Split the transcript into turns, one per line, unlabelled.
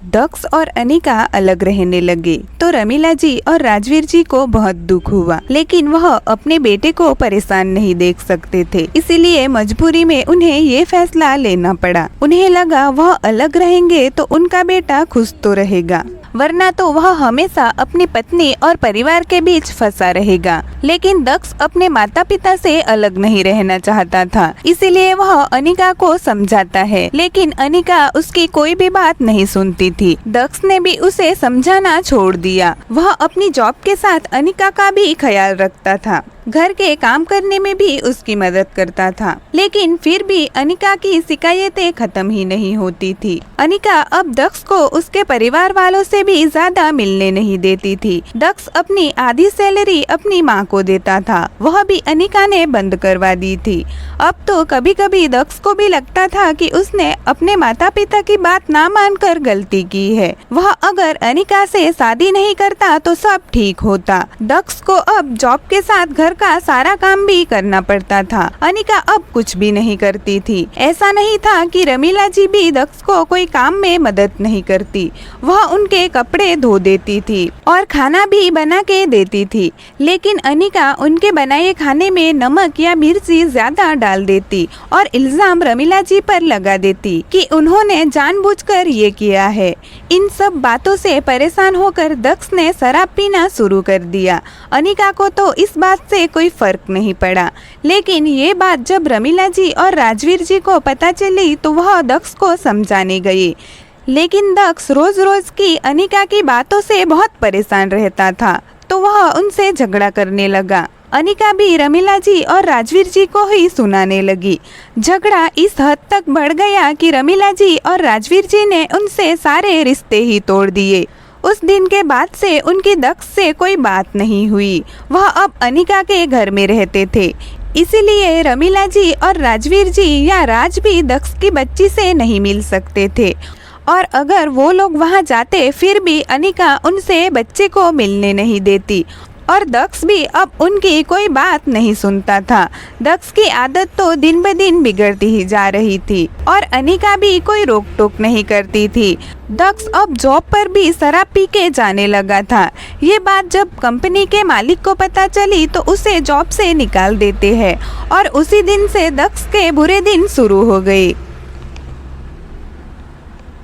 दक्ष और अनिका अलग रहने लगे तो रमीला जी और राजवीर जी को बहुत दुख हुआ, लेकिन वह अपने बेटे को परेशान नहीं देख सकते थे, इसीलिए मजबूरी में उन्हें ये फैसला लेना पड़ा। उन्हें लगा वह अलग रहेंगे तो उनका बेटा खुश तो रहेगा, वरना तो वह हमेशा अपनी पत्नी और परिवार के बीच फंसा रहेगा। लेकिन दक्ष अपने माता पिता से अलग नहीं रहना चाहता था, इसीलिए वह अनिका को समझाता है, लेकिन अनिका उसकी कोई भी बात नहीं सुनती थी। दक्ष ने भी उसे समझाना छोड़ दिया। वह अपनी जॉब के साथ अनिका का भी ख्याल रखता था, घर के काम करने में भी उसकी मदद करता था, लेकिन फिर भी अनिका की शिकायतें खत्म ही नहीं होती थी। अनिका अब दक्ष को उसके परिवार वालों से भी ज्यादा मिलने नहीं देती थी। दक्ष अपनी आधी सैलरी अपनी माँ को देता था, वह भी अनिका ने बंद करवा दी थी। अब तो कभी कभी दक्ष को भी लगता था कि उसने अपने माता पिता की बात ना मानकर गलती की है। वह अगर अनिका से शादी नहीं करता तो सब ठीक होता। दक्ष को अब जॉब के साथ घर का सारा काम भी करना पड़ता था। अनिका अब कुछ भी नहीं करती थी। ऐसा नहीं था कि रमीला जी भी दक्ष को कोई काम में मदद नहीं करती, वह उनके कपड़े धो देती थी और खाना भी बना के देती थी, लेकिन अनिका उनके बनाए खाने में नमक या मिर्ची ज्यादा डाल देती और इल्जाम रमीला जी पर लगा देती कि उन्होंने जानबूझकर ये किया है। इन सब बातों से परेशान होकर दक्ष ने शराब पीना शुरू कर दिया। अनिका को तो इस बात से कोई फर्क नहीं पड़ा, लेकिन ये बात जब रमीला जी और राजवीर जी को पता चली तो वह दक्ष को समझाने गए, लेकिन दक्ष रोज रोज की अनिका की बातों से बहुत परेशान रहता था, तो वह उनसे झगड़ा करने लगा। अनिका भी रमीला जी और राजवीर जी को ही सुनाने लगी। झगड़ा इस हद तक बढ़ गया कि रमीला जी और राजवीर जी ने उनसे सारे रिश्ते ही तोड़ दिए। उस दिन के बाद से उनकी दक्ष से कोई बात नहीं हुई। वह अब अनिका के घर में रहते थे, इसीलिए रमीला जी और राजवीर जी या राज भी दक्ष की बच्ची से नहीं मिल सकते थे, और अगर वो लोग वहां जाते फिर भी अनिका उनसे बच्चे को मिलने नहीं देती, और दक्ष भी अब उनकी कोई बात नहीं सुनता था। दक्ष की आदत तो दिन ब दिन बिगड़ती ही जा रही थी और अनिका भी कोई रोक टोक नहीं करती थी। दक्ष अब जॉब पर भी शराब पी के जाने लगा था। ये बात जब कंपनी के मालिक को पता चली तो उसे जॉब से निकाल देते हैं और उसी दिन से दक्ष के बुरे दिन शुरू हो गए।